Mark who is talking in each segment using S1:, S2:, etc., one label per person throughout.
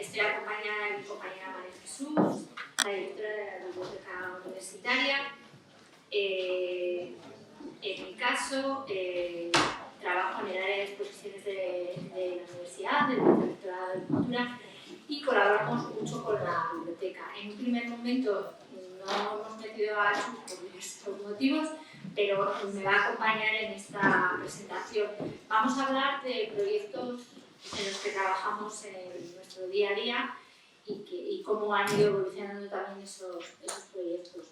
S1: Estoy acompañada de mi compañera María Jesús, la directora de la Biblioteca Universitaria. En mi caso, trabajo en el área de exposiciones de la universidad, del Vicerrectorado de Cultura, y colaboramos mucho con la biblioteca. En un primer momento no hemos metido a Chus por diversos motivos, pero me va a acompañar en esta presentación. Vamos a hablar de proyectos en los que trabajamos en nuestro día a día y cómo han ido evolucionando también esos proyectos.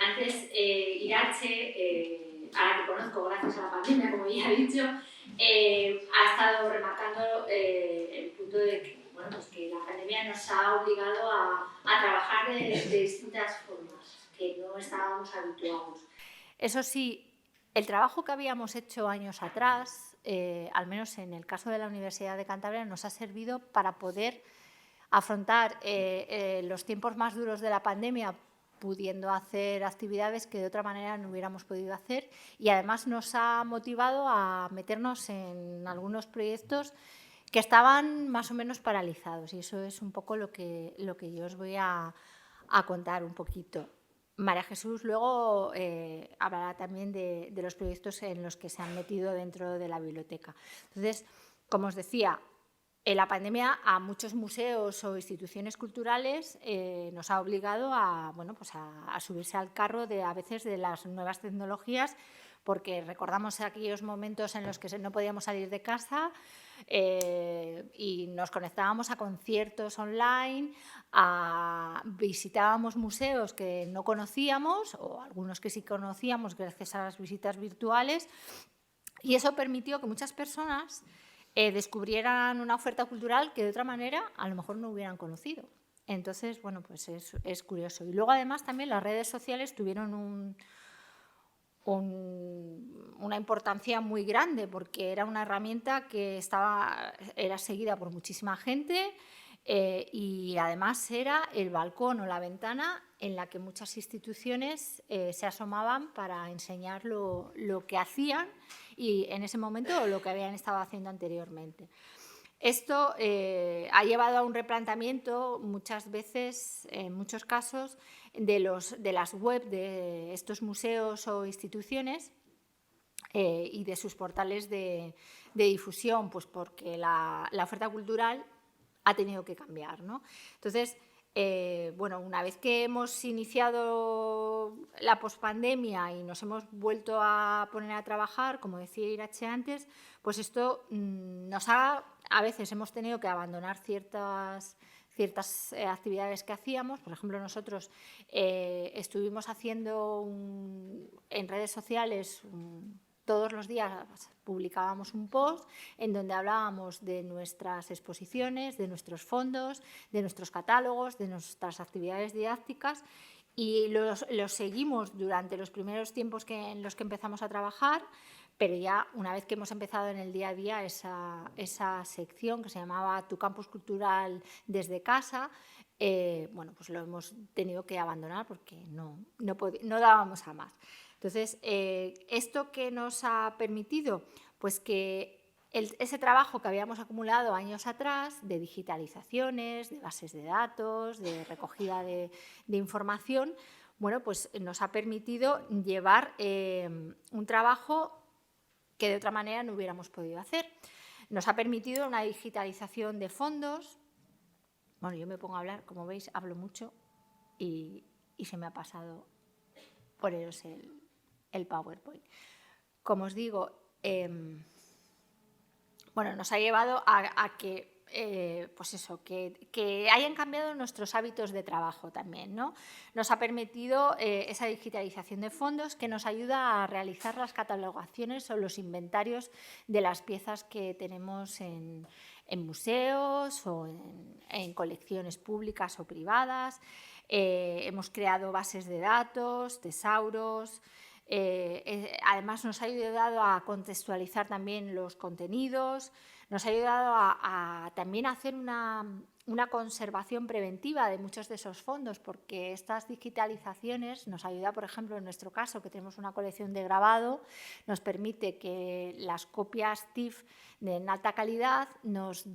S1: Antes, Irache, a la que conozco gracias a la pandemia, como ya he dicho, ha estado remarcando el punto de que, bueno, pues que la pandemia nos ha obligado a trabajar de distintas formas que no estábamos habituados. Eso sí, el trabajo que habíamos hecho años atrás, al menos en el caso de la Universidad de Cantabria, nos ha servido para poder afrontar los tiempos más duros de la pandemia, pudiendo hacer actividades que de otra manera no hubiéramos podido hacer, y además nos ha motivado a meternos en algunos proyectos que estaban más o menos paralizados, y eso es un poco lo que yo os voy a contar un poquito. María Jesús luego hablará también de los proyectos en los que se han metido dentro de la biblioteca. Entonces, como os decía, la pandemia a muchos museos o instituciones culturales nos ha obligado a subirse al carro a veces de las nuevas tecnologías, porque recordamos aquellos momentos en los que no podíamos salir de casa y nos conectábamos a conciertos online, visitábamos museos que no conocíamos o algunos que sí conocíamos gracias a las visitas virtuales, y eso permitió que muchas personas descubrieran una oferta cultural que de otra manera a lo mejor no hubieran conocido. Entonces, bueno, pues es curioso. Y luego además también las redes sociales tuvieron una importancia muy grande, porque era una herramienta que era seguida por muchísima gente y además era el balcón o la ventana en la que muchas instituciones se asomaban para enseñar lo que hacían y en ese momento lo que habían estado haciendo anteriormente. Esto ha llevado a un replanteamiento muchas veces, en muchos casos, de las webs de estos museos o instituciones y de sus portales de difusión, pues porque la oferta cultural ha tenido que cambiar, ¿no? Entonces, bueno, una vez que hemos iniciado la pospandemia y nos hemos vuelto a poner a trabajar, como decía Irache antes, pues esto a veces hemos tenido que abandonar ciertas actividades que hacíamos. Por ejemplo, nosotros estuvimos haciendo en redes sociales todos los días publicábamos un post en donde hablábamos de nuestras exposiciones, de nuestros fondos, de nuestros catálogos, de nuestras actividades didácticas, y los seguimos durante los primeros tiempos en los que empezamos a trabajar, pero ya una vez que hemos empezado en el día a día esa sección que se llamaba Tu campus cultural desde casa, bueno, pues lo hemos tenido que abandonar porque no dábamos a más. Entonces, ¿esto qué nos ha permitido? Pues que ese trabajo que habíamos acumulado años atrás de digitalizaciones, de bases de datos, de recogida de información, bueno, pues nos ha permitido llevar un trabajo que de otra manera no hubiéramos podido hacer. Nos ha permitido una digitalización de fondos. Bueno, yo me pongo a hablar, como veis, hablo mucho y se me ha pasado poneros el PowerPoint. Como os digo, bueno, nos ha llevado a que, pues eso, que hayan cambiado nuestros hábitos de trabajo también, ¿no? Nos ha permitido esa digitalización de fondos que nos ayuda a realizar las catalogaciones o los inventarios de las piezas que tenemos en museos o en colecciones públicas o privadas. Hemos creado bases de datos, tesauros. Además, nos ha ayudado a contextualizar también los contenidos, nos ha ayudado a también hacer una conservación preventiva de muchos de esos fondos, porque estas digitalizaciones nos ayuda, por ejemplo, en nuestro caso, que tenemos una colección de grabado, nos permite que las copias TIFF en alta calidad nos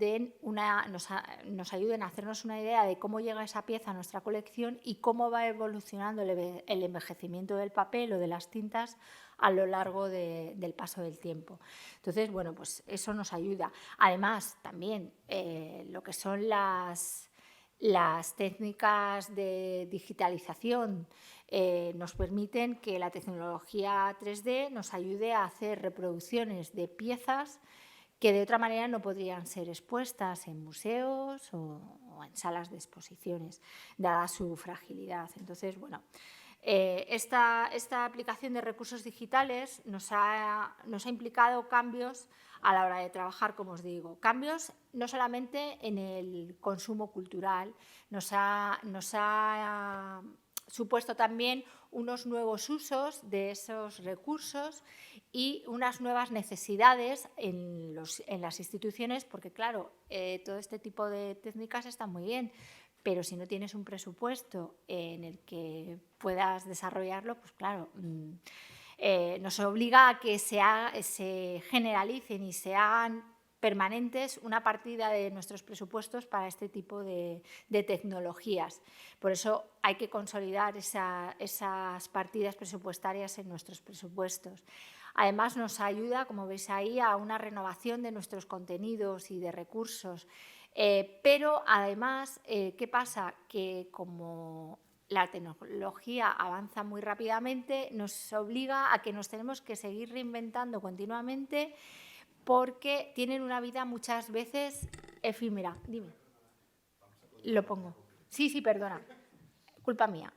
S1: ayuden a hacernos una idea de cómo llega esa pieza a nuestra colección y cómo va evolucionando el envejecimiento del papel o de las tintas a lo largo del paso del tiempo. Entonces, bueno, pues eso nos ayuda. Además, también lo que son las técnicas de digitalización nos permiten que la tecnología 3D nos ayude a hacer reproducciones de piezas que de otra manera no podrían ser expuestas en museos o en salas de exposiciones, dada su fragilidad. Entonces, bueno, esta aplicación de recursos digitales nos ha implicado cambios a la hora de trabajar, como os digo. Cambios no solamente en el consumo cultural, nos ha supuesto también unos nuevos usos de esos recursos y unas nuevas necesidades en las instituciones, porque claro, todo este tipo de técnicas están muy bien, pero si no tienes un presupuesto en el que puedas desarrollarlo, pues claro, nos obliga a que se generalicen y se hagan permanentes una partida de nuestros presupuestos para este tipo de tecnologías. Por eso hay que consolidar esas partidas presupuestarias en nuestros presupuestos. Además, nos ayuda, como veis ahí, a una renovación de nuestros contenidos y de recursos. Pero además, ¿qué pasa? Que como la tecnología avanza muy rápidamente, nos obliga a que nos tenemos que seguir reinventando continuamente porque tienen una vida muchas veces efímera. Dime. Lo pongo. Sí, perdona. Culpa mía.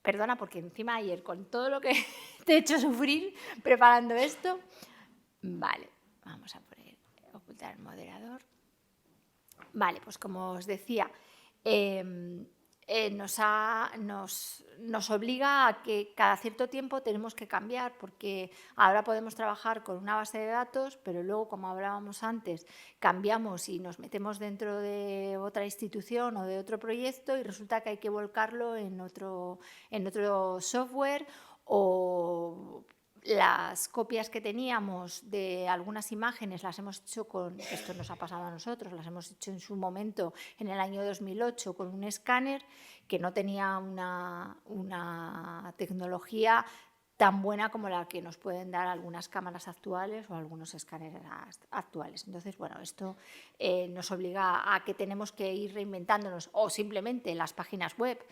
S1: Perdona porque encima ayer con todo lo que te he hecho sufrir preparando esto. Vale, vamos a poner ocultar el moderador. Vale, pues como os decía, nos obliga a que cada cierto tiempo tenemos que cambiar, porque ahora podemos trabajar con una base de datos, pero luego, como hablábamos antes, cambiamos y nos metemos dentro de otra institución o de otro proyecto y resulta que hay que volcarlo en otro software, o las copias que teníamos de algunas imágenes las hemos hecho esto nos ha pasado a nosotros, las hemos hecho en su momento en el año 2008 con un escáner que no tenía una tecnología tan buena como la que nos pueden dar algunas cámaras actuales o algunos escáneres actuales. Entonces, bueno, esto nos obliga a que tenemos que ir reinventándonos, o simplemente las páginas web.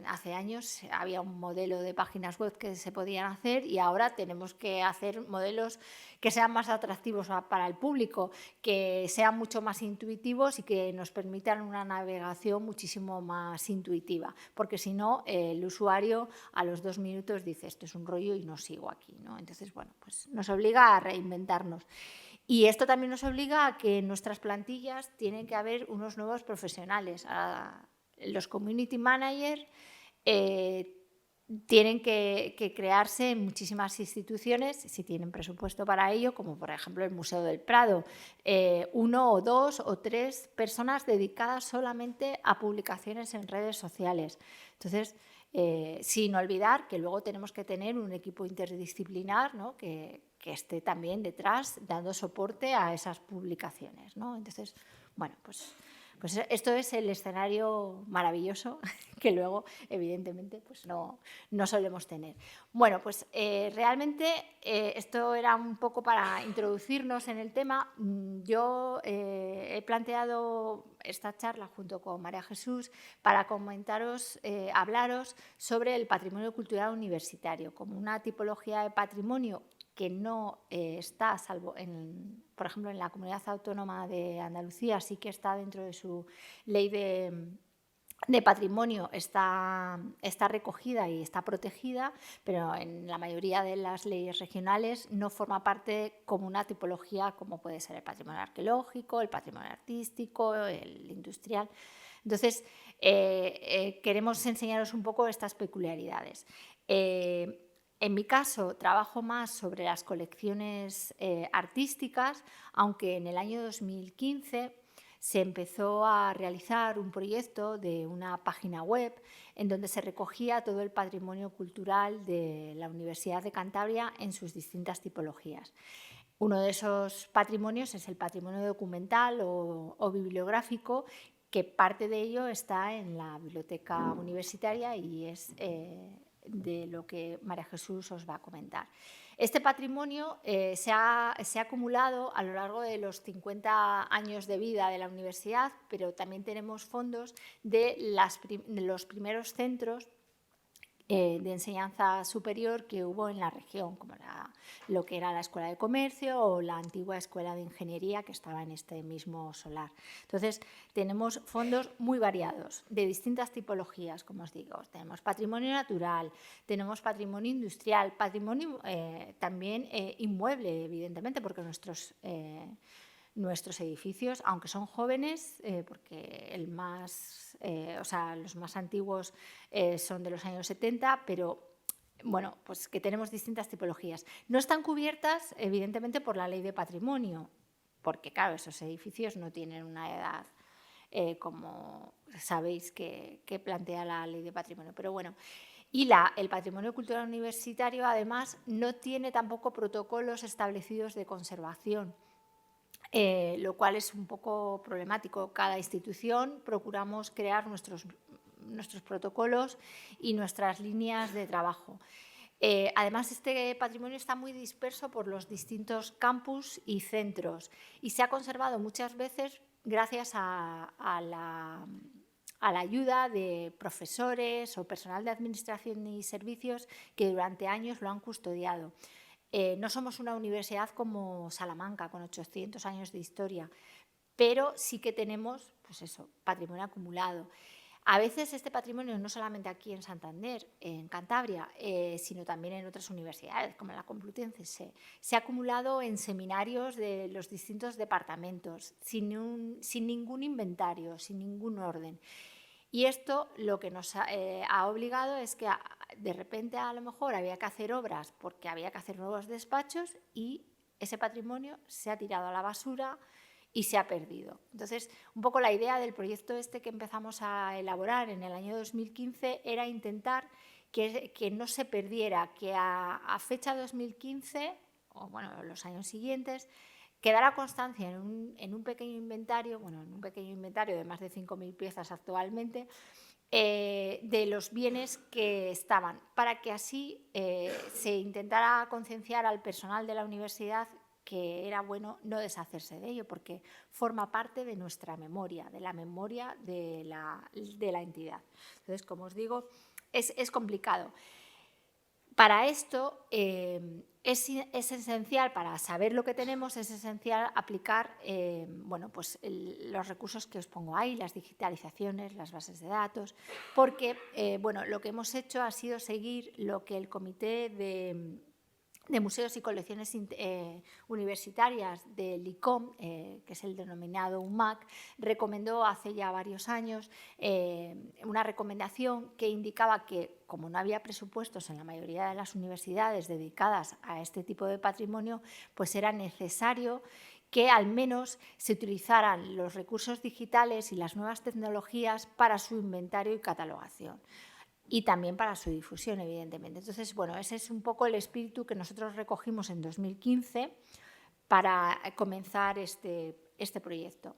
S1: Hace años había un modelo de páginas web que se podían hacer y ahora tenemos que hacer modelos que sean más atractivos para el público, que sean mucho más intuitivos y que nos permitan una navegación muchísimo más intuitiva, porque si no, el usuario a los 2 minutos dice esto es un rollo y no sigo aquí, ¿no? Entonces, bueno, pues nos obliga a reinventarnos. Y esto también nos obliga a que en nuestras plantillas tienen que haber unos nuevos profesionales. Los community managers tienen que crearse en muchísimas instituciones, si tienen presupuesto para ello, como por ejemplo el Museo del Prado, 1 o 2 o 3 personas dedicadas solamente a publicaciones en redes sociales. Entonces, sin olvidar que luego tenemos que tener un equipo interdisciplinar, ¿no?, que esté también detrás dando soporte a esas publicaciones, ¿no? Entonces, bueno, pues esto es el escenario maravilloso que luego, evidentemente, pues no solemos tener. Bueno, pues realmente esto era un poco para introducirnos en el tema. Yo he planteado esta charla junto con María Jesús para hablaros sobre el patrimonio cultural universitario como una tipología de patrimonio que no está, salvo por ejemplo, en la Comunidad Autónoma de Andalucía, sí que está dentro de su ley de patrimonio, está recogida y está protegida, pero en la mayoría de las leyes regionales no forma parte como una tipología como puede ser el patrimonio arqueológico, el patrimonio artístico, el industrial. Entonces, queremos enseñaros un poco estas peculiaridades. En mi caso, trabajo más sobre las colecciones artísticas, aunque en el año 2015 se empezó a realizar un proyecto de una página web en donde se recogía todo el patrimonio cultural de la Universidad de Cantabria en sus distintas tipologías. Uno de esos patrimonios es el patrimonio documental o bibliográfico, que parte de ello está en la biblioteca universitaria y es de lo que María Jesús os va a comentar. Este patrimonio se ha acumulado a lo largo de los 50 años de vida de la universidad, pero también tenemos fondos de los primeros centros de enseñanza superior que hubo en la región, como lo que era la Escuela de Comercio o la antigua Escuela de Ingeniería que estaba en este mismo solar. Entonces, tenemos fondos muy variados, de distintas tipologías, como os digo. Tenemos patrimonio natural, tenemos patrimonio industrial, patrimonio también inmueble, evidentemente, porque nuestros edificios, aunque son jóvenes, porque los más antiguos son de los años 70, pero bueno, pues que tenemos distintas tipologías. No están cubiertas, evidentemente, por la ley de patrimonio, porque claro, esos edificios no tienen una edad como sabéis que plantea la ley de patrimonio. Pero bueno, y el patrimonio cultural universitario, además, no tiene tampoco protocolos establecidos de conservación. Lo cual es un poco problemático. Cada institución procuramos crear nuestros protocolos y nuestras líneas de trabajo. Además, este patrimonio está muy disperso por los distintos campus y centros y se ha conservado muchas veces gracias a la ayuda de profesores o personal de administración y servicios que durante años lo han custodiado. No somos una universidad como Salamanca, con 800 años de historia, pero sí que tenemos, pues eso, patrimonio acumulado. A veces este patrimonio, no solamente aquí en Santander, en Cantabria, sino también en otras universidades, como la Complutense, se ha acumulado en seminarios de los distintos departamentos, sin ningún inventario, sin ningún orden. Y esto lo que nos ha obligado es que de repente a lo mejor había que hacer obras porque había que hacer nuevos despachos y ese patrimonio se ha tirado a la basura y se ha perdido. Entonces, un poco la idea del proyecto que empezamos a elaborar en el año 2015 era intentar que no se perdiera, que a fecha 2015, o bueno, los años siguientes, quedará constancia en un pequeño inventario, de más de 5.000 piezas actualmente, de los bienes que estaban, para que así se intentara concienciar al personal de la universidad que era bueno no deshacerse de ello, porque forma parte de nuestra memoria, de la memoria de la entidad. Entonces, como os digo, es complicado. Para esto es esencial, para saber lo que tenemos, es esencial aplicar los recursos que os pongo ahí, las digitalizaciones, las bases de datos, porque lo que hemos hecho ha sido seguir lo que el Comité de Museos y Colecciones Universitarias del ICOM, que es el denominado UMAC, recomendó hace ya varios años una recomendación que indicaba que, como no había presupuestos en la mayoría de las universidades dedicadas a este tipo de patrimonio, pues era necesario que al menos se utilizaran los recursos digitales y las nuevas tecnologías para su inventario y catalogación. Y también para su difusión, evidentemente. Entonces, bueno, ese es un poco el espíritu que nosotros recogimos en 2015 para comenzar este proyecto.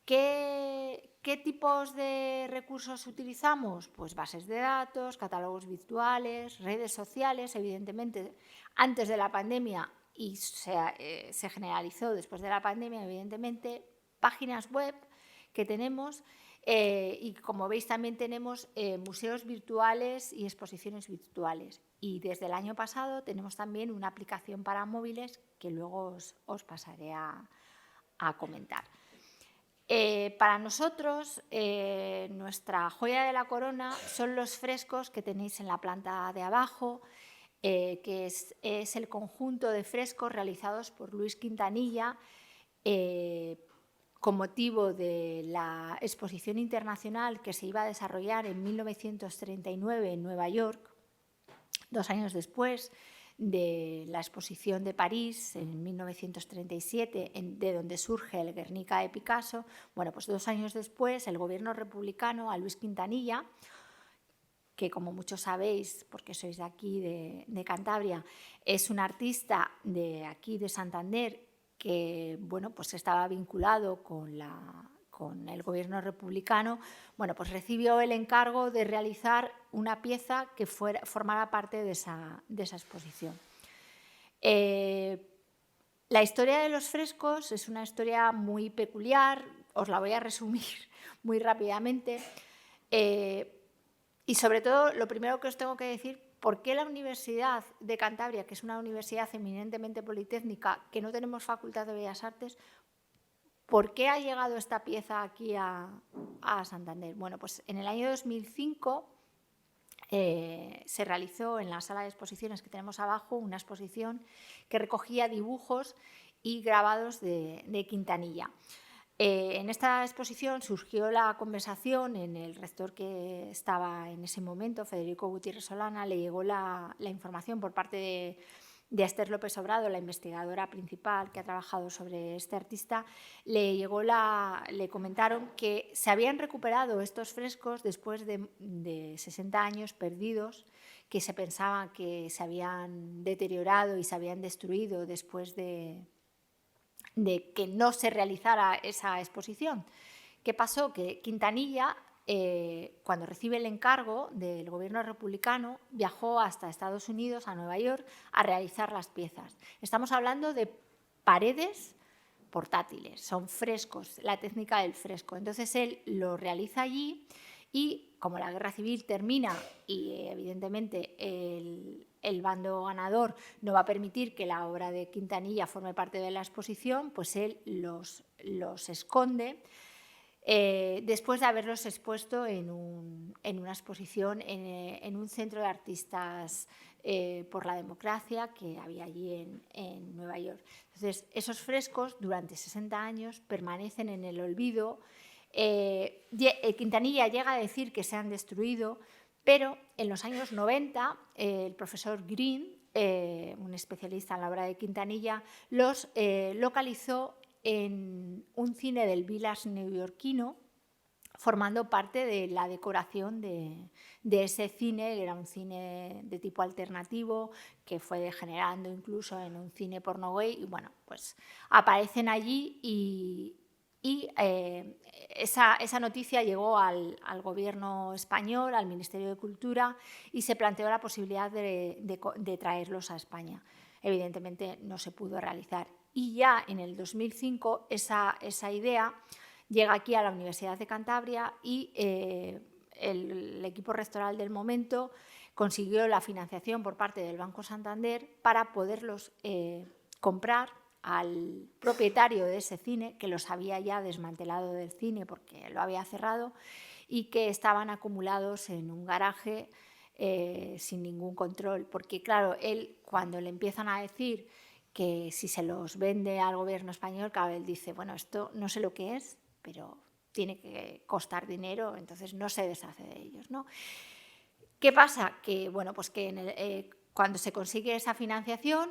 S1: ¿Qué tipos de recursos utilizamos? Pues bases de datos, catálogos virtuales, redes sociales, evidentemente, antes de la pandemia y se generalizó después de la pandemia, evidentemente, páginas web que tenemos. Y como veis también tenemos museos virtuales y exposiciones virtuales. Y desde el año pasado tenemos también una aplicación para móviles que luego os pasaré a comentar. Para nosotros, nuestra joya de la corona son los frescos que tenéis en la planta de abajo, que es el conjunto de frescos realizados por Luis Quintanilla, con motivo de la exposición internacional que se iba a desarrollar en 1939 en Nueva York, 2 años después de la exposición de París en 1937, de donde surge el Guernica de Picasso, bueno, pues 2 años después el gobierno republicano a Luis Quintanilla, que como muchos sabéis, porque sois de aquí, de Cantabria, es un artista de aquí de Santander que bueno, pues estaba vinculado con el gobierno republicano, bueno, pues recibió el encargo de realizar una pieza que formara parte de esa exposición. La historia de los frescos es una historia muy peculiar, os la voy a resumir muy rápidamente. Y sobre todo, lo primero que os tengo que decir, ¿por qué la Universidad de Cantabria, que es una universidad eminentemente politécnica, que no tenemos Facultad de Bellas Artes, por qué ha llegado esta pieza aquí a Santander? Bueno, pues en el año 2005 se realizó en la sala de exposiciones que tenemos abajo una exposición que recogía dibujos y grabados de Quintanilla. En esta exposición surgió la conversación, en el rector que estaba en ese momento, Federico Gutiérrez Solana, le llegó la información por parte de Esther López Obrado, la investigadora principal que ha trabajado sobre este artista, le comentaron que se habían recuperado estos frescos después de 60 años perdidos, que se pensaba que se habían deteriorado y se habían destruido después de que no se realizara esa exposición. ¿Qué pasó? Que Quintanilla, cuando recibe el encargo del gobierno republicano, viajó hasta Estados Unidos, a Nueva York, a realizar las piezas. Estamos hablando de paredes portátiles, son frescos, la técnica del fresco. Entonces él lo realiza allí y como la guerra civil termina y evidentemente el bando ganador no va a permitir que la obra de Quintanilla forme parte de la exposición, pues él los esconde después de haberlos expuesto en una exposición en un centro de artistas por la democracia que había allí en Nueva York. Entonces, esos frescos durante 60 años permanecen en el olvido. Quintanilla llega a decir que se han destruido, pero en los años 90 el profesor Green, un especialista en la obra de Quintanilla, los localizó en un cine del Village neoyorquino, formando parte de la decoración de ese cine. Era un cine de tipo alternativo que fue degenerando incluso en un cine porno gay y bueno, pues aparecen allí y esa noticia llegó al gobierno español, al Ministerio de Cultura, y se planteó la posibilidad de traerlos a España. Evidentemente no se pudo realizar. Y ya en el 2005 esa idea llega aquí a la Universidad de Cantabria y el equipo rectoral del momento consiguió la financiación por parte del Banco Santander para poderlos comprar al propietario de ese cine, que los había ya desmantelado del cine porque lo había cerrado y que estaban acumulados en un garaje sin ningún control. Porque claro, él cuando le empiezan a decir que si se los vende al gobierno español, claro, él dice, bueno, esto no sé lo que es, pero tiene que costar dinero, entonces no se deshace de ellos, ¿no? ¿Qué pasa? Que, bueno, pues que cuando se consigue esa financiación,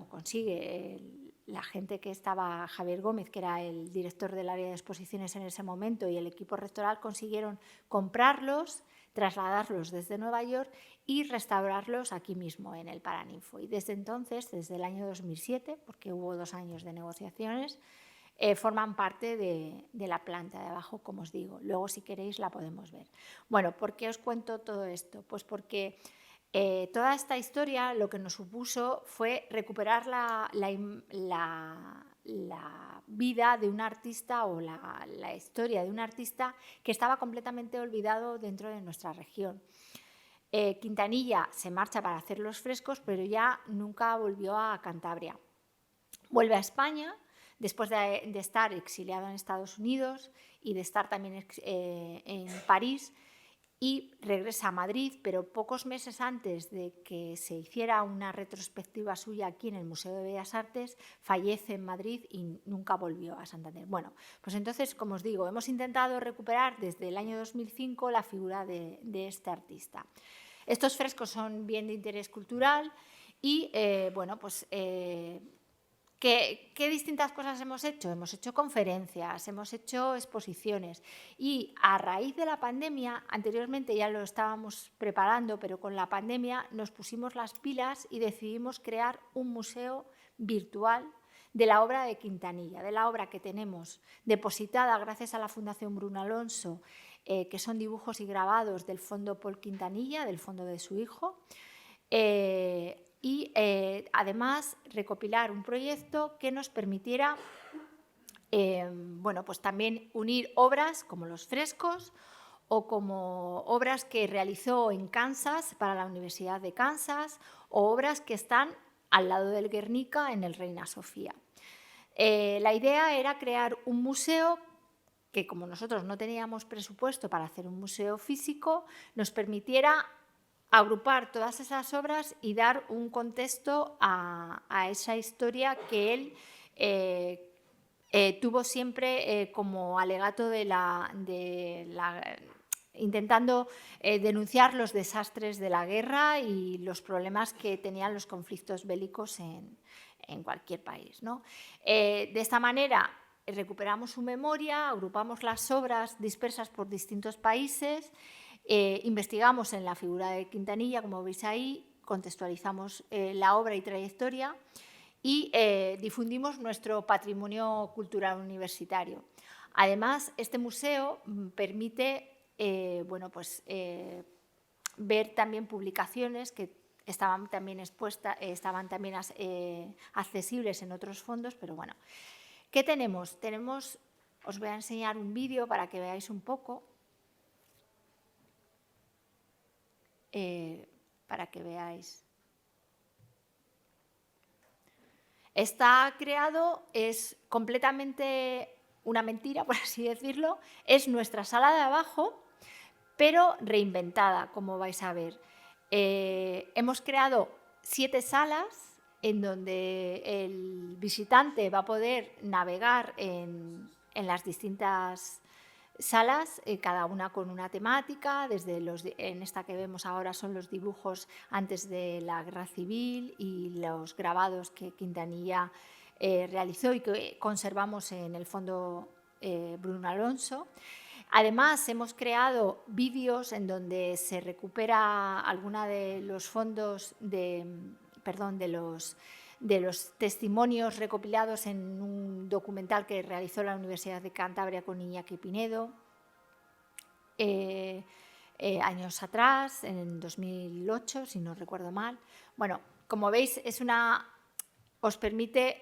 S1: consigue la gente que estaba, Javier Gómez, que era el director del área de exposiciones en ese momento, y el equipo rectoral consiguieron comprarlos, trasladarlos desde Nueva York y restaurarlos aquí mismo en el Paraninfo. Y desde entonces, desde el año 2007, porque hubo 2 años de negociaciones, forman parte de la planta de abajo, como os digo. Luego, si queréis, la podemos ver. Bueno, ¿por qué os cuento todo esto? Pues porque toda esta historia lo que nos supuso fue recuperar la vida de un artista o la historia de un artista que estaba completamente olvidado dentro de nuestra región. Quintanilla se marcha para hacer los frescos, pero ya nunca volvió a Cantabria. Vuelve a España después de estar exiliado en Estados Unidos y de estar también en París, y regresa a Madrid, pero pocos meses antes de que se hiciera una retrospectiva suya aquí en el Museo de Bellas Artes, fallece en Madrid y nunca volvió a Santander. Bueno, pues entonces, como os digo, hemos intentado recuperar desde el año 2005 la figura de este artista. Estos frescos son bien de interés cultural y, bueno, pues, ¿qué distintas cosas hemos hecho? Hemos hecho conferencias, hemos hecho exposiciones y a raíz de la pandemia, anteriormente ya lo estábamos preparando, pero con la pandemia nos pusimos las pilas y decidimos crear un museo virtual de la obra de Quintanilla, de la obra que tenemos depositada gracias a la Fundación Bruno Alonso, que son dibujos y grabados del Fondo Paul Quintanilla, del fondo de su hijo, y además recopilar un proyecto que nos permitiera bueno, pues también unir obras como los frescos o como obras que realizó en Kansas para la Universidad de Kansas o obras que están al lado del Guernica en el Reina Sofía. La idea era crear un museo que, como nosotros no teníamos presupuesto para hacer un museo físico, nos permitiera agrupar todas esas obras y dar un contexto a esa historia que él tuvo siempre como alegato intentando denunciar los desastres de la guerra y los problemas que tenían los conflictos bélicos en cualquier país, ¿no? De esta manera recuperamos su memoria, agrupamos las obras dispersas por distintos países, investigamos en la figura de Quintanilla, como veis ahí, contextualizamos la obra y trayectoria y difundimos nuestro patrimonio cultural universitario. Además, este museo permite bueno, pues, ver también publicaciones que estaban también expuestas, estaban también accesibles en otros fondos, pero bueno. ¿Qué tenemos? Os voy a enseñar un vídeo para que veáis un poco. Para que veáis. Está creado, es completamente una mentira, por así decirlo, es nuestra sala de abajo, pero reinventada, como vais a ver. Hemos creado 7 salas en donde el visitante va a poder navegar en las distintas salas, cada una con una temática, en esta que vemos ahora son los dibujos antes de la Guerra Civil y los grabados que Quintanilla realizó y que conservamos en el Fondo Bruno Alonso. Además, hemos creado vídeos en donde se recupera alguna de los fondos de los testimonios recopilados en un documental que realizó la Universidad de Cantabria con Iñaki Pinedo años atrás, en 2008, si no recuerdo mal. Bueno, como veis, os permite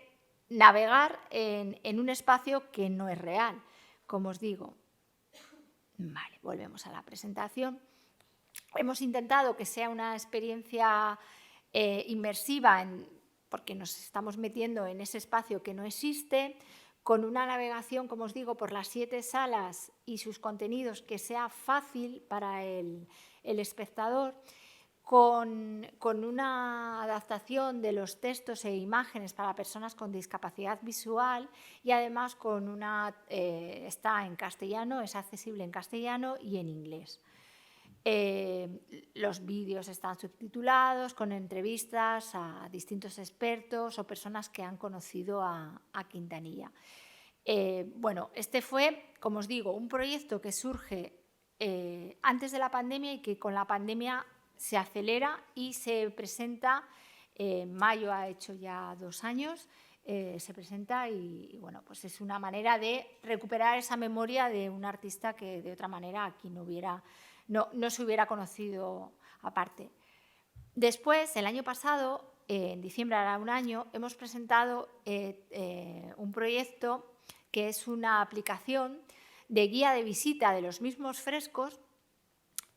S1: navegar en un espacio que no es real, como os digo. Vale, volvemos a la presentación. Hemos intentado que sea una experiencia inmersiva, porque nos estamos metiendo en ese espacio que no existe, con una navegación, como os digo, por las 7 salas y sus contenidos que sea fácil para el espectador, con una adaptación de los textos e imágenes para personas con discapacidad visual y además está en castellano, es accesible en castellano y en inglés. Los vídeos están subtitulados con entrevistas a distintos expertos o personas que han conocido a Quintanilla. Bueno, este fue, como os digo, un proyecto que surge antes de la pandemia y que con la pandemia se acelera y se presenta, en mayo ha hecho ya 2 años, se presenta y bueno, pues es una manera de recuperar esa memoria de un artista que de otra manera aquí no se hubiera conocido aparte. Después, el año pasado, en diciembre, hará un año, hemos presentado un proyecto que es una aplicación de guía de visita de los mismos frescos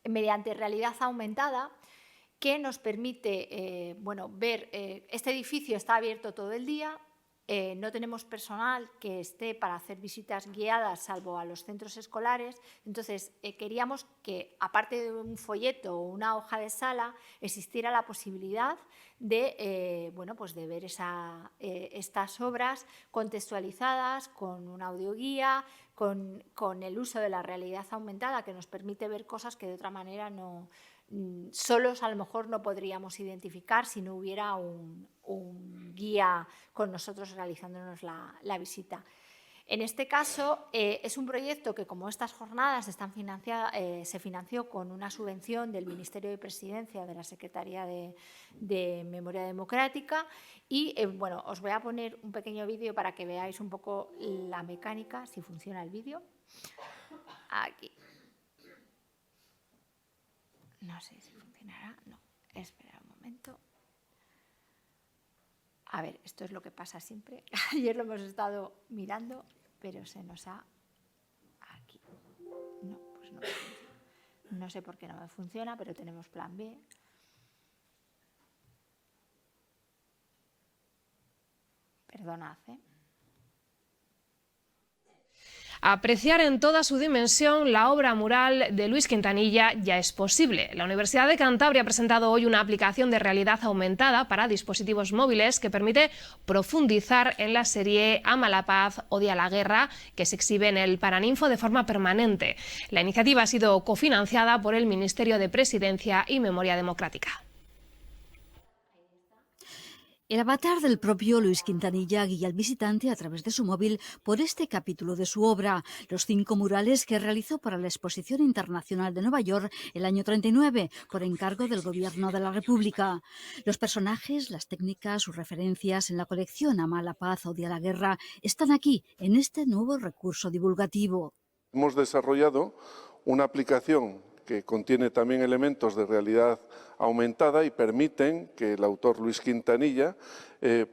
S1: mediante realidad aumentada que nos permite ver, este edificio está abierto todo el día, no tenemos personal que esté para hacer visitas guiadas salvo a los centros escolares, entonces queríamos que aparte de un folleto o una hoja de sala existiera la posibilidad de, de ver estas obras contextualizadas con una audioguía, con el uso de la realidad aumentada que nos permite ver cosas que de otra manera no solos a lo mejor no podríamos identificar si no hubiera un guía con nosotros realizándonos la visita. En este caso, es un proyecto que, como estas jornadas se financió con una subvención del Ministerio de Presidencia, de la Secretaría de Memoria Democrática, y bueno, os voy a poner un pequeño vídeo para que veáis un poco la mecánica, si funciona el vídeo. Aquí. No sé si funcionará. No, espera un momento. A ver, esto es lo que pasa siempre. Ayer lo hemos estado mirando, pero se nos ha... Aquí. No, pues no. No sé por qué no me funciona, pero tenemos plan B. Perdonad, ¿eh?
S2: Apreciar en toda su dimensión la obra mural de Luis Quintanilla ya es posible. La Universidad de Cantabria ha presentado hoy una aplicación de realidad aumentada para dispositivos móviles que permite profundizar en la serie Ama la paz, odia la guerra, que se exhibe en el Paraninfo de forma permanente. La iniciativa ha sido cofinanciada por el Ministerio de Presidencia y Memoria Democrática.
S3: El avatar del propio Luis Quintanilla guía al visitante a través de su móvil por este capítulo de su obra, los 5 murales que realizó para la Exposición Internacional de Nueva York el año 39, por encargo del Gobierno de la República. Los personajes, las técnicas, sus referencias en la colección Ama la paz, odia la guerra, están aquí, en este nuevo recurso divulgativo.
S4: Hemos desarrollado una aplicación que contiene también elementos de realidad aumentada y permiten que el autor Luis Quintanilla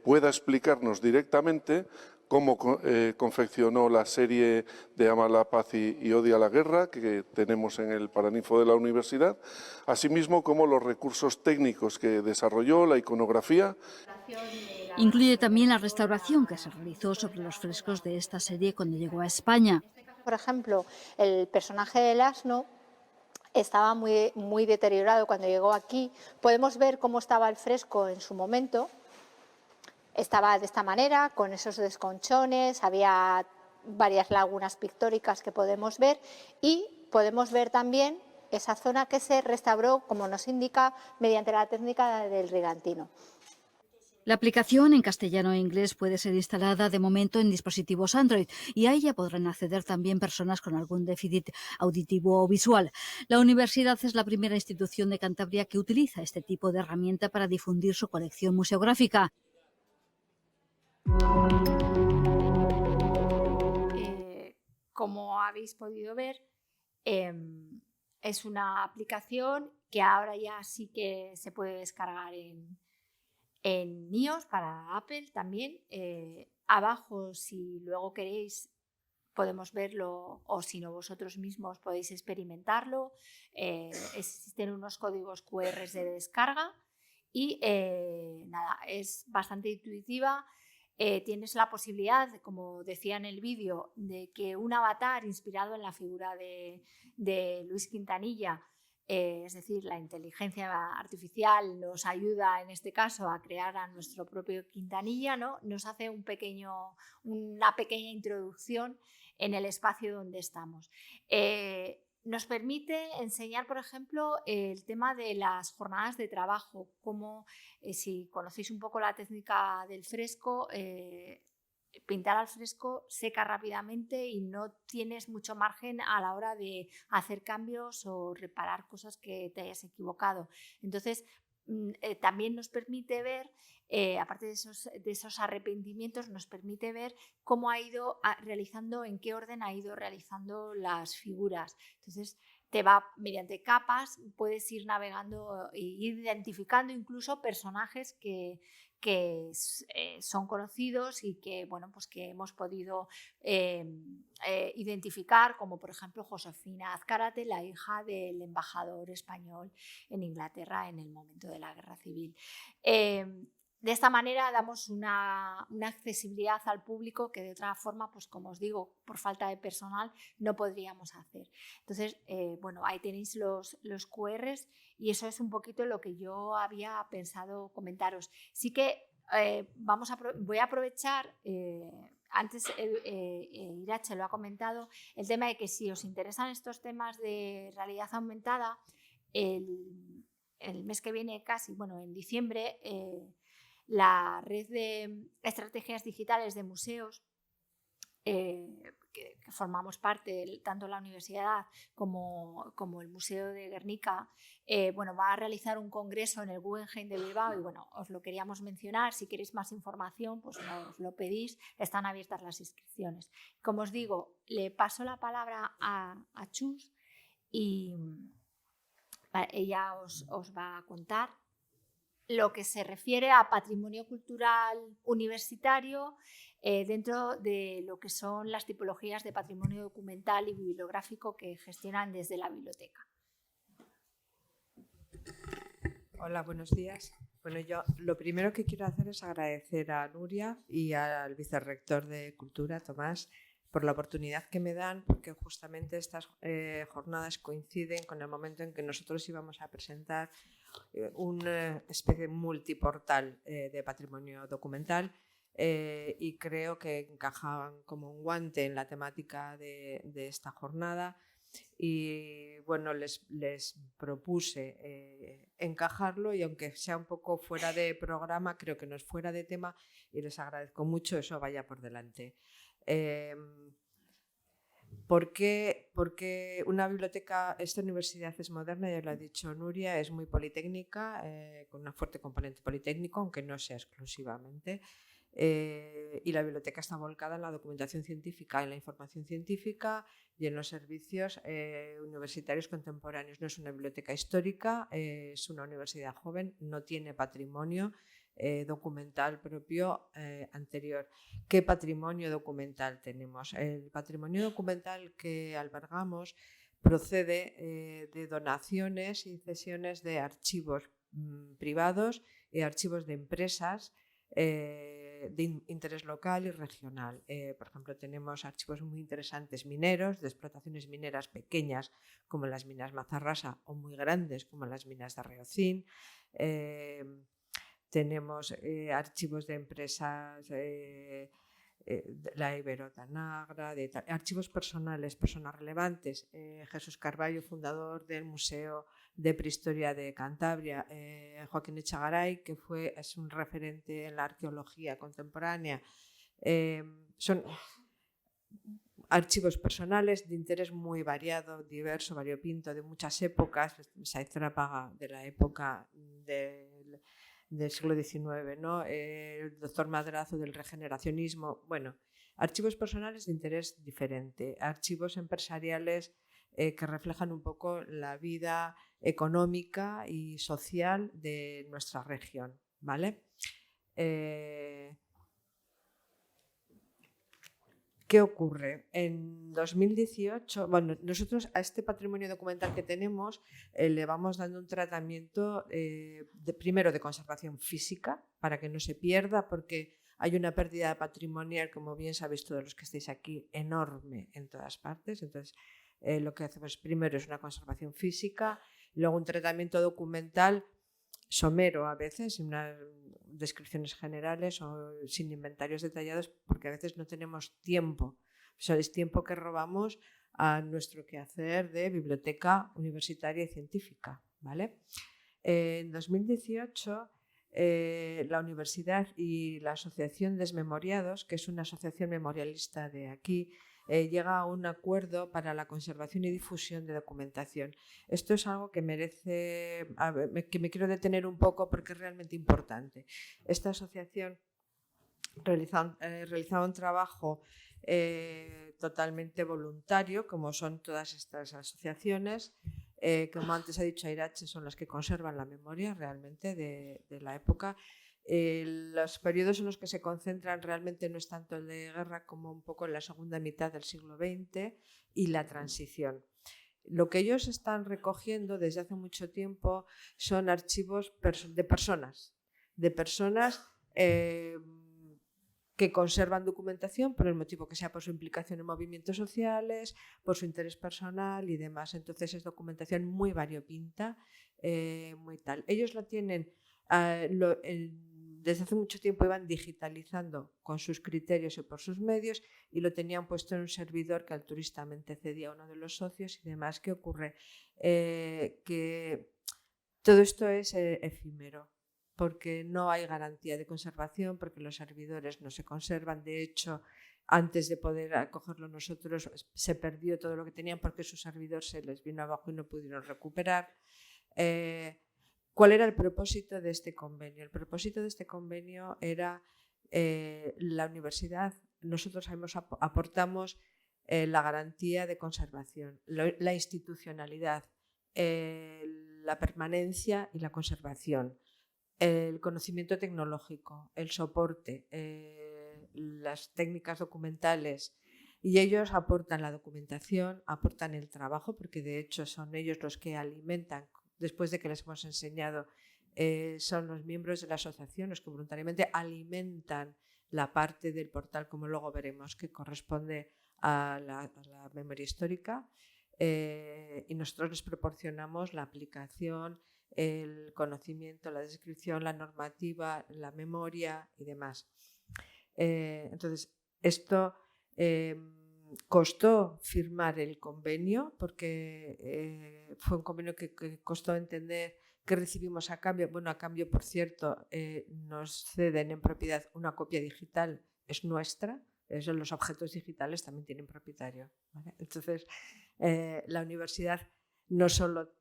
S4: pueda explicarnos directamente cómo confeccionó la serie de Ama la paz y odia la guerra que tenemos en el Paraninfo de la Universidad, asimismo como los recursos técnicos que desarrolló, la iconografía.
S3: Incluye también la restauración que se realizó sobre los frescos de esta serie cuando llegó a España.
S1: Por ejemplo, el personaje del asno estaba muy deteriorado cuando llegó aquí. Podemos ver cómo estaba el fresco en su momento. Estaba de esta manera, con esos desconchones, había varias lagunas pictóricas que podemos ver y podemos ver también esa zona que se restauró, como nos indica, mediante la técnica del rigantino.
S3: La aplicación en castellano e inglés puede ser instalada de momento en dispositivos Android y a ella podrán acceder también personas con algún déficit auditivo o visual. La universidad es la primera institución de Cantabria que utiliza este tipo de herramienta para difundir su colección museográfica.
S1: Como habéis podido ver, es una aplicación que ahora ya sí que se puede descargar en iOS para Apple también. Abajo, si luego queréis, podemos verlo, o si no, vosotros mismos podéis experimentarlo. Existen unos códigos QR de descarga y nada, es bastante intuitiva. Tienes la posibilidad, como decía en el vídeo, de que un avatar inspirado en la figura de Luis Quintanilla, es decir, la inteligencia artificial nos ayuda en este caso a crear a nuestro propio Quintanilla, ¿no? Nos hace una pequeña introducción en el espacio donde estamos. Nos permite enseñar, por ejemplo, el tema de las jornadas de trabajo, como si conocéis un poco la técnica del fresco, pintar al fresco seca rápidamente y no tienes mucho margen a la hora de hacer cambios o reparar cosas que te hayas equivocado. Entonces, también nos permite ver, aparte de esos arrepentimientos, nos permite ver cómo ha ido realizando, en qué orden ha ido realizando las figuras. Entonces, te va mediante capas, puedes ir navegando e ir identificando incluso personajes que son conocidos y que, bueno, pues que hemos podido identificar, como por ejemplo Josefina Azcárate, la hija del embajador español en Inglaterra en el momento de la Guerra Civil. De esta manera damos una accesibilidad al público que de otra forma, pues como os digo, por falta de personal no podríamos hacer. Entonces, bueno, ahí tenéis los QRs y eso es un poquito lo que yo había pensado comentaros. Sí que voy a aprovechar, antes Irache lo ha comentado, el tema de que si os interesan estos temas de realidad aumentada, el mes que viene casi, bueno, en diciembre, la red de estrategias digitales de museos, que formamos parte, tanto la universidad como el Museo de Guernica, bueno, va a realizar un congreso en el Guggenheim de Bilbao y bueno, os lo queríamos mencionar. Si queréis más información, pues nos lo pedís, están abiertas las inscripciones. Como os digo, le paso la palabra a Chus y ella os va a contar lo que se refiere a patrimonio cultural universitario dentro de lo que son las tipologías de patrimonio documental y bibliográfico que gestionan desde la biblioteca.
S5: Hola, buenos días. Bueno, yo lo primero que quiero hacer es agradecer a Nuria y al vicerrector de Cultura, Tomás, por la oportunidad que me dan, porque justamente estas jornadas coinciden con el momento en que nosotros íbamos a presentar una especie de multiportal de patrimonio documental y creo que encajaban como un guante en la temática de esta jornada y bueno, les propuse encajarlo y aunque sea un poco fuera de programa, creo que no es fuera de tema y les agradezco mucho, eso vaya por delante. Porque una biblioteca, esta universidad es moderna, ya lo ha dicho Nuria, es muy politécnica, con una fuerte componente politécnico, aunque no sea exclusivamente. Y la biblioteca está volcada en la documentación científica, en la información científica y en los servicios universitarios contemporáneos. No es una biblioteca histórica, es una universidad joven, no tiene patrimonio documental propio anterior. ¿Qué patrimonio documental tenemos? El patrimonio documental que albergamos procede de donaciones y cesiones de archivos privados y archivos de empresas de interés local y regional. Por ejemplo, tenemos archivos muy interesantes mineros, de explotaciones mineras pequeñas como las minas Mazarrasa o muy grandes como las minas de Arreocín. Tenemos archivos de empresas, la Ibero-Tanagra, archivos personales, personas relevantes. Jesús Carballo, fundador del Museo de Prehistoria de Cantabria, Joaquín Echagaray, que es un referente en la arqueología contemporánea. Son archivos personales de interés muy variado, diverso, variopinto, de muchas épocas. Saizrápaga de la época del siglo XIX, ¿no? El doctor Madrazo del regeneracionismo. Bueno, archivos personales de interés diferente, archivos empresariales que reflejan un poco la vida económica y social de nuestra región, ¿vale? ¿Qué ocurre? En 2018, bueno, nosotros a este patrimonio documental que tenemos le vamos dando un tratamiento primero de conservación física para que no se pierda, porque hay una pérdida patrimonial, como bien sabéis todos los que estáis aquí, enorme en todas partes. Entonces, lo que hacemos primero es una conservación física, luego un tratamiento documental somero a veces, unas descripciones generales o sin inventarios detallados, porque a veces no tenemos tiempo. O sea, es tiempo que robamos a nuestro quehacer de biblioteca universitaria y científica, ¿vale? En 2018, la universidad y la Asociación Desmemoriados, que es una asociación memorialista de aquí, llega a un acuerdo para la conservación y difusión de documentación. Esto es algo que merece, que me quiero detener un poco porque es realmente importante. Esta asociación realizaba un trabajo totalmente voluntario, como son todas estas asociaciones. Como antes ha dicho Irache, son las que conservan la memoria realmente de la época. Los periodos en los que se concentran realmente no es tanto el de guerra como un poco en la segunda mitad del siglo XX y la transición. Lo que ellos están recogiendo desde hace mucho tiempo son archivos de personas que conservan documentación por el motivo que sea, por su implicación en movimientos sociales, por su interés personal y demás. Entonces es documentación muy variopinta, muy tal. Ellos lo tienen, desde hace mucho tiempo iban digitalizando con sus criterios y por sus medios y lo tenían puesto en un servidor que altruistamente cedía a uno de los socios y demás. ¿Qué ocurre? Que todo esto es efímero, porque no hay garantía de conservación, porque los servidores no se conservan. De hecho, antes de poder acogerlo nosotros, se perdió todo lo que tenían porque su servidor se les vino abajo y no pudieron recuperar. ¿Cuál era el propósito de este convenio? El propósito de este convenio era la universidad. Nosotros aportamos la garantía de conservación, la institucionalidad, la permanencia y la conservación, el conocimiento tecnológico, el soporte, las técnicas documentales, y ellos aportan la documentación, aportan el trabajo, porque de hecho son ellos los que alimentan, después de que les hemos enseñado, son los miembros de la asociación los que voluntariamente alimentan la parte del portal, como luego veremos, que corresponde a la memoria histórica, y nosotros les proporcionamos la aplicación, el conocimiento, la descripción, la normativa, la memoria y demás. Entonces, esto costó firmar el convenio porque fue un convenio que costó entender qué recibimos a cambio. Bueno, a cambio, por cierto, nos ceden en propiedad una copia digital, es nuestra. Los objetos digitales también tienen propietario, ¿vale? Entonces, la universidad no solo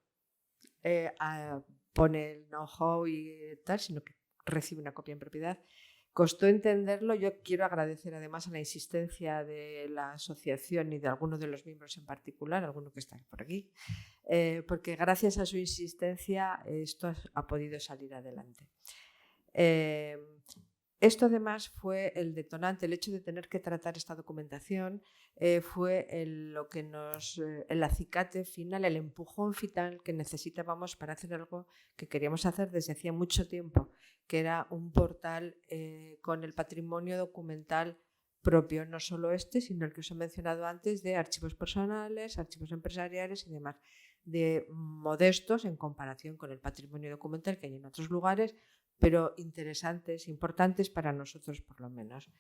S5: pone el know-how y tal, sino que recibe una copia en propiedad. Costó entenderlo. Yo quiero agradecer además a la insistencia de la asociación y de algunos de los miembros en particular, alguno que está por aquí, porque gracias a su insistencia esto ha podido salir adelante. Esto además fue el detonante, el hecho de tener que tratar esta documentación fue el acicate final, el empujón final que necesitábamos para hacer algo que queríamos hacer desde hacía mucho tiempo, que era un portal con el patrimonio documental propio, no solo este, sino el que os he mencionado antes, de archivos personales, archivos empresariales y demás, de modestos en comparación con el patrimonio documental que hay en otros lugares, pero interesantes, importantes para nosotros por lo menos.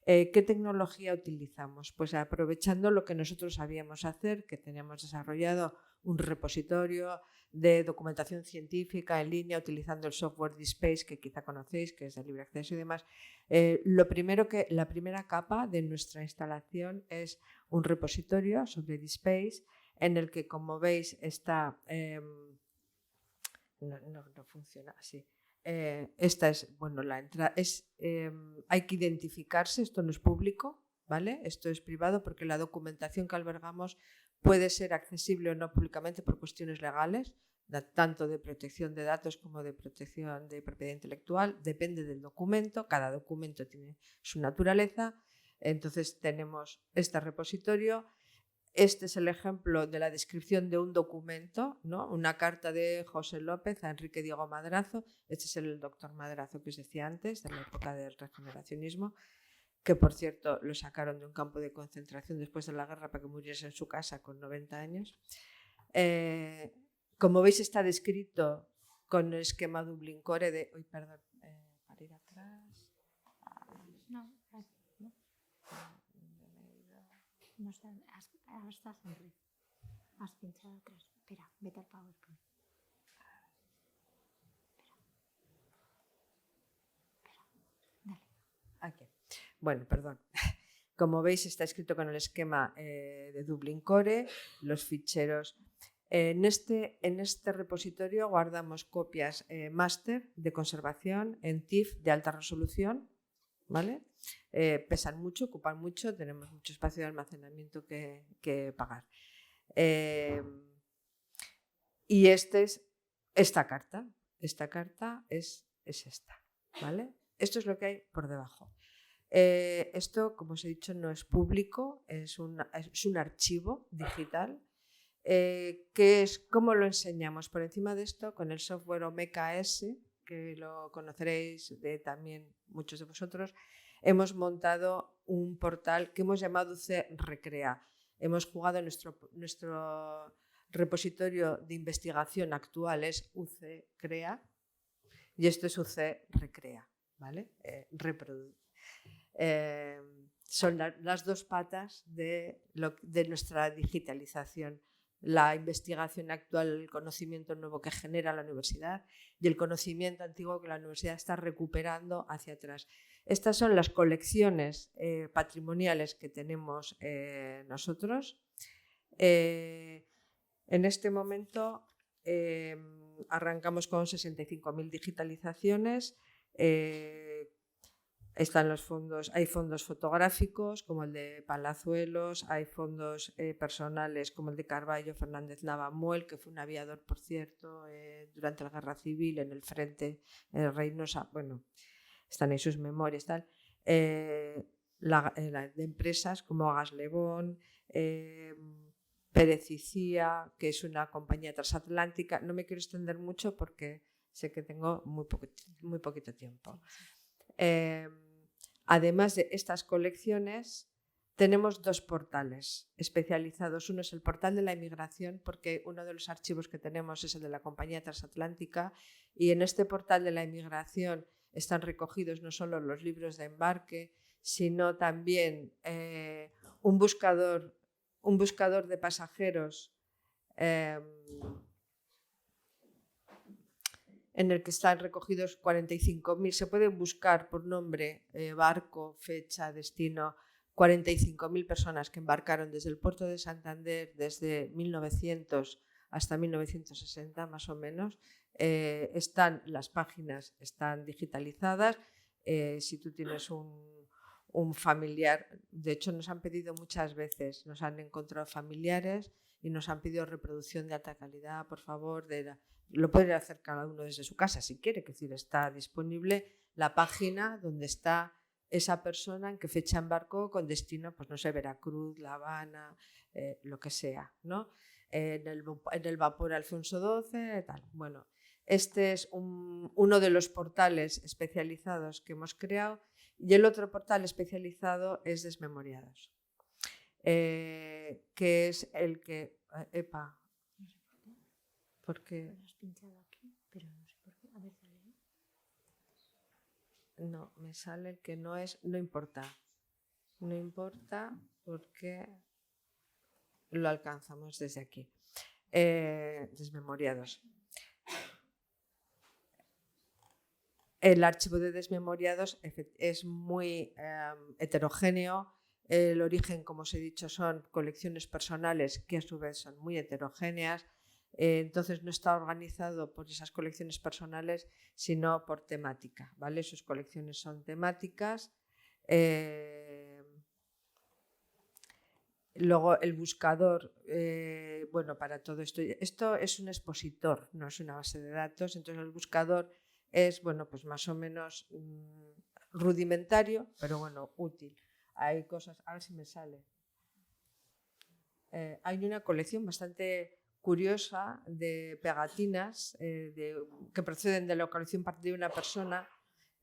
S5: ¿Qué tecnología utilizamos? Pues aprovechando lo que nosotros sabíamos hacer, que teníamos desarrollado un repositorio de documentación científica en línea utilizando el software DSpace, que quizá conocéis, que es de libre acceso y demás. La primera capa de nuestra instalación es un repositorio sobre DSpace en el que, como veis, está... no funciona así. Esta es, bueno, la entrada hay que identificarse, esto no es público, ¿vale? Esto es privado porque la documentación que albergamos puede ser accesible o no públicamente por cuestiones legales, tanto de protección de datos como de protección de propiedad intelectual, depende del documento, cada documento tiene su naturaleza. Entonces tenemos este repositorio. Este es el ejemplo de la descripción de un documento, ¿no? Una carta de José López a Enrique Diego Madrazo. Este es el doctor Madrazo que os decía antes, de la época del regeneracionismo, que por cierto lo sacaron de un campo de concentración después de la guerra para que muriese en su casa con 90 años. Como veis, está descrito con el esquema Dublin Core de... para ir atrás...
S1: No sé, ahora estás en red. Has pinchado atrás. Espera, vete al PowerPoint. Espera. Dale.
S5: Aquí. Bueno, perdón. Como veis, está escrito con el esquema de Dublin Core, los ficheros. En este repositorio guardamos copias máster de conservación en TIFF de alta resolución, ¿vale? Pesan mucho, ocupan mucho, tenemos mucho espacio de almacenamiento que pagar. Y esta carta es esta, ¿vale? Esto es lo que hay por debajo. Esto, como os he dicho, no es público, es un archivo digital. ¿Cómo lo enseñamos? Por encima de esto, con el software OMKS, que lo conoceréis también muchos de vosotros, hemos montado un portal que hemos llamado UC Recrea. Hemos jugado nuestro repositorio de investigación actual es UC Crea y esto es UC Recrea. ¿vale? Son las dos patas de nuestra digitalización. La investigación actual, el conocimiento nuevo que genera la universidad y el conocimiento antiguo que la universidad está recuperando hacia atrás. Estas son las colecciones patrimoniales que tenemos nosotros. En este momento arrancamos con 65.000 digitalizaciones. Están los fondos, hay fondos fotográficos como el de Palazuelos, hay fondos personales como el de Carballo Fernández Navamuel, que fue un aviador, por cierto, durante la Guerra Civil en el frente Reynosa. Bueno, están ahí sus memorias, tal. De empresas como Agas Lebón, Pérez y Cía, que es una compañía transatlántica. No me quiero extender mucho porque sé que tengo muy poquito tiempo. Además de estas colecciones, tenemos dos portales especializados. Uno es el portal de la inmigración, porque uno de los archivos que tenemos es el de la compañía transatlántica, y en este portal de la inmigración están recogidos no solo los libros de embarque, sino también un buscador de pasajeros en el que están recogidos 45.000, se pueden buscar por nombre, barco, fecha, destino, 45.000 personas que embarcaron desde el puerto de Santander desde 1900 hasta 1960 más o menos. Las páginas están digitalizadas. Si tú tienes un familiar, de hecho nos han pedido muchas veces, nos han encontrado familiares y nos han pedido reproducción de alta calidad, por favor, lo puede hacer cada uno desde su casa si quiere, que decir, está disponible la página donde está esa persona, en qué fecha embarcó, con destino, pues no sé, Veracruz, La Habana, lo que sea, ¿no? En el vapor Alfonso XII, tal. Bueno, este es uno de los portales especializados que hemos creado, y el otro portal especializado es Desmemoriados, que es el que... porque... No, me sale el que no es... No importa. No importa porque lo alcanzamos desde aquí. Desmemoriados. El archivo de Desmemoriados es muy heterogéneo. El origen, como os he dicho, son colecciones personales que a su vez son muy heterogéneas. Entonces no está organizado por esas colecciones personales, sino por temática, ¿vale? Sus colecciones son temáticas. Luego el buscador, bueno, para todo esto es un expositor, no es una base de datos. Entonces el buscador es, bueno, pues más o menos rudimentario, pero bueno, útil. Hay cosas, a ver si me sale. Hay una colección bastante curiosa de pegatinas que proceden de la colección de una persona.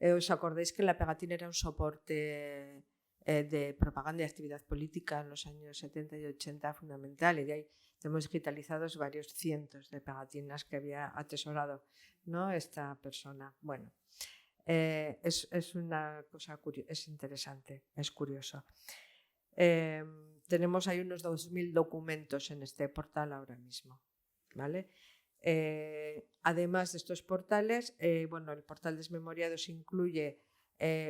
S5: ¿Os acordáis que la pegatina era un soporte de propaganda y actividad política en los años 70 y 80 fundamental? Y de ahí tenemos digitalizados varios cientos de pegatinas que había atesorado, ¿no?, esta persona. Bueno, es una cosa es interesante, es curioso. Tenemos ahí unos 2.000 documentos en este portal ahora mismo, ¿vale? Además de estos portales, bueno, el portal Desmemoriados incluye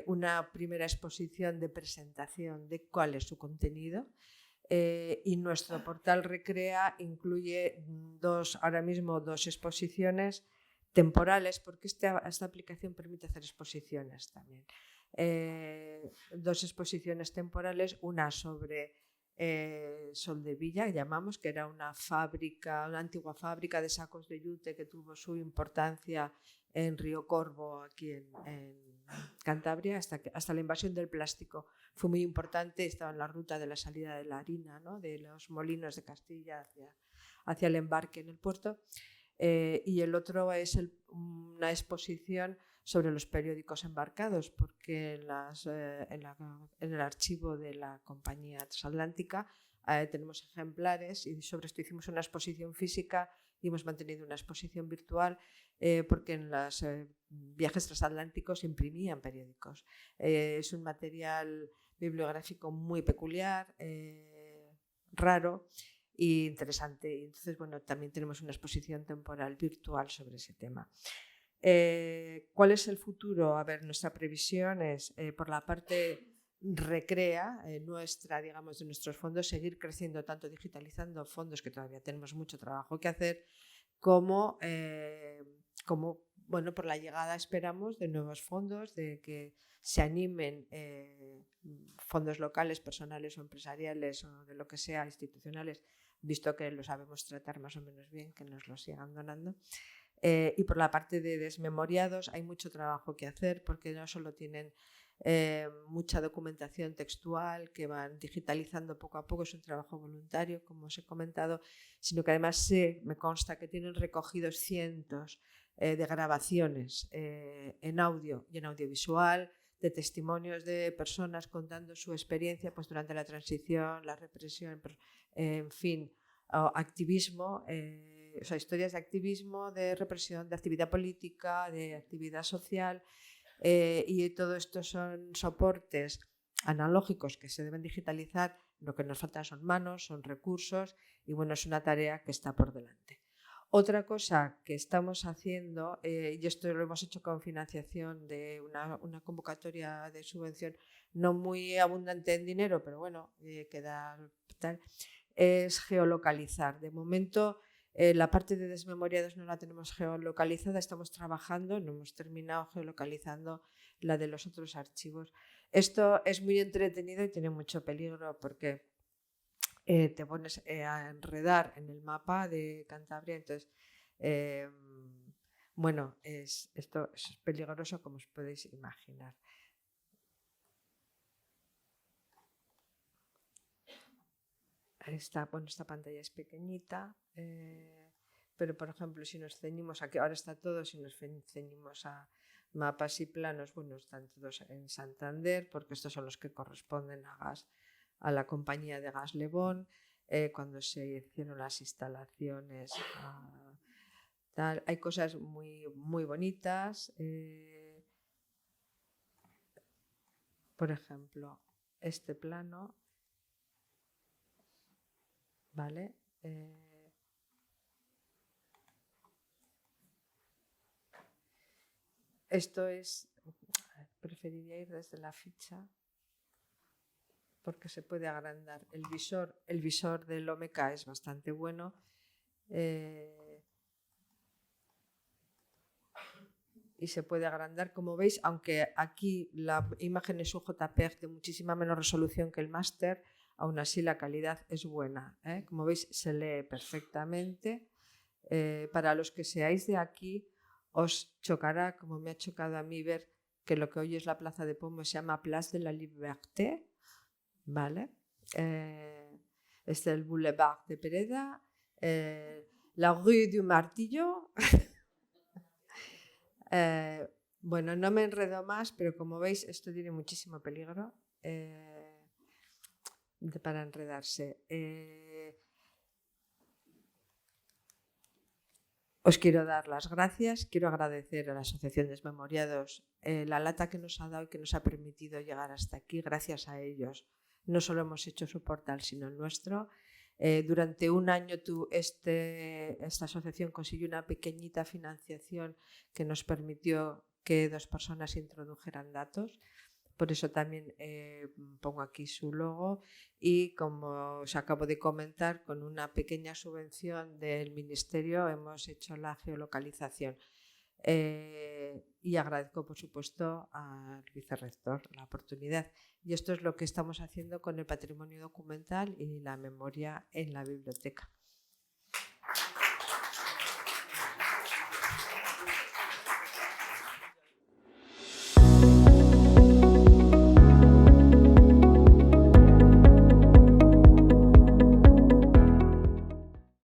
S5: una primera exposición de presentación de cuál es su contenido, y nuestro portal Recrea incluye ahora mismo dos exposiciones temporales, porque esta aplicación permite hacer exposiciones también. Dos exposiciones temporales, una sobre Soldevilla, llamamos, que era una antigua fábrica de sacos de yute que tuvo su importancia en Río Corvo, aquí en Cantabria, hasta la invasión del plástico. Fue muy importante, estaba en la ruta de la salida de la harina, ¿no?, de los molinos de Castilla hacia el embarque en el puerto. Y el otro es una exposición sobre los periódicos embarcados, porque en el archivo de la compañía transatlántica tenemos ejemplares, y sobre esto hicimos una exposición física y hemos mantenido una exposición virtual porque en los viajes transatlánticos imprimían periódicos. Es un material bibliográfico muy peculiar, raro e interesante. Y entonces, bueno, también tenemos una exposición temporal virtual sobre ese tema. ¿Cuál es el futuro? A ver, nuestra previsión es, por la parte recrea nuestra, digamos, de nuestros fondos, seguir creciendo, tanto digitalizando fondos, que todavía tenemos mucho trabajo que hacer, como bueno, por la llegada, esperamos, de nuevos fondos, de que se animen fondos locales, personales o empresariales o de lo que sea, institucionales, visto que lo sabemos tratar más o menos bien, que nos lo sigan donando. Y por la parte de desmemoriados hay mucho trabajo que hacer, porque no solo tienen mucha documentación textual que van digitalizando poco a poco, es un trabajo voluntario, como os he comentado, sino que además me consta que tienen recogidos cientos de grabaciones en audio y en audiovisual, de testimonios de personas contando su experiencia pues, durante la transición, la represión, en fin, activismo, o sea, historias de activismo, de represión, de actividad política, de actividad social. Y todo esto son soportes analógicos que se deben digitalizar. Lo que nos falta son manos, son recursos y bueno, es una tarea que está por delante. Otra cosa que estamos haciendo, y esto lo hemos hecho con financiación de una convocatoria de subvención no muy abundante en dinero, pero bueno, queda tal, es geolocalizar. De momento, la parte de desmemoriados no la tenemos geolocalizada, estamos trabajando, no hemos terminado geolocalizando la de los otros archivos. Esto es muy entretenido y tiene mucho peligro porque te pones a enredar en el mapa de Cantabria, entonces, bueno, esto es peligroso como os podéis imaginar. Esta pantalla es pequeñita, pero por ejemplo, si nos ceñimos aquí, ahora está todo, si nos ceñimos a mapas y planos, bueno, están todos en Santander, porque estos son los que corresponden a la compañía de Gas Lebón, cuando se hicieron las instalaciones. Tal. Hay cosas muy, muy bonitas. Por ejemplo, este plano. ¿Vale? Esto es, preferiría ir desde la ficha porque se puede agrandar. El visor del OMK es bastante bueno. Y se puede agrandar, como veis, aunque aquí la imagen es un JPEG de muchísima menos resolución que el máster, aún así la calidad es buena. Como veis, se lee perfectamente. Para los que seáis de aquí, os chocará, como me ha chocado a mí, ver que lo que hoy es la Plaza de Pombo se llama Place de la Liberté, ¿vale? Es el Boulevard de Pereda, la Rue du Martillo. Bueno, no me enredo más, pero como veis, esto tiene muchísimo peligro para enredarse. Os quiero dar las gracias, quiero agradecer a la Asociación Desmemoriados la lata que nos ha dado y que nos ha permitido llegar hasta aquí. Gracias a ellos no solo hemos hecho su portal, sino el nuestro. Durante un año esta asociación consiguió una pequeñita financiación que nos permitió que 2 personas introdujeran datos. Por eso también pongo aquí su logo y, como os acabo de comentar, con una pequeña subvención del Ministerio hemos hecho la geolocalización. Y agradezco, por supuesto, al vicerrector la oportunidad. Y esto es lo que estamos haciendo con el patrimonio documental y la memoria en la biblioteca.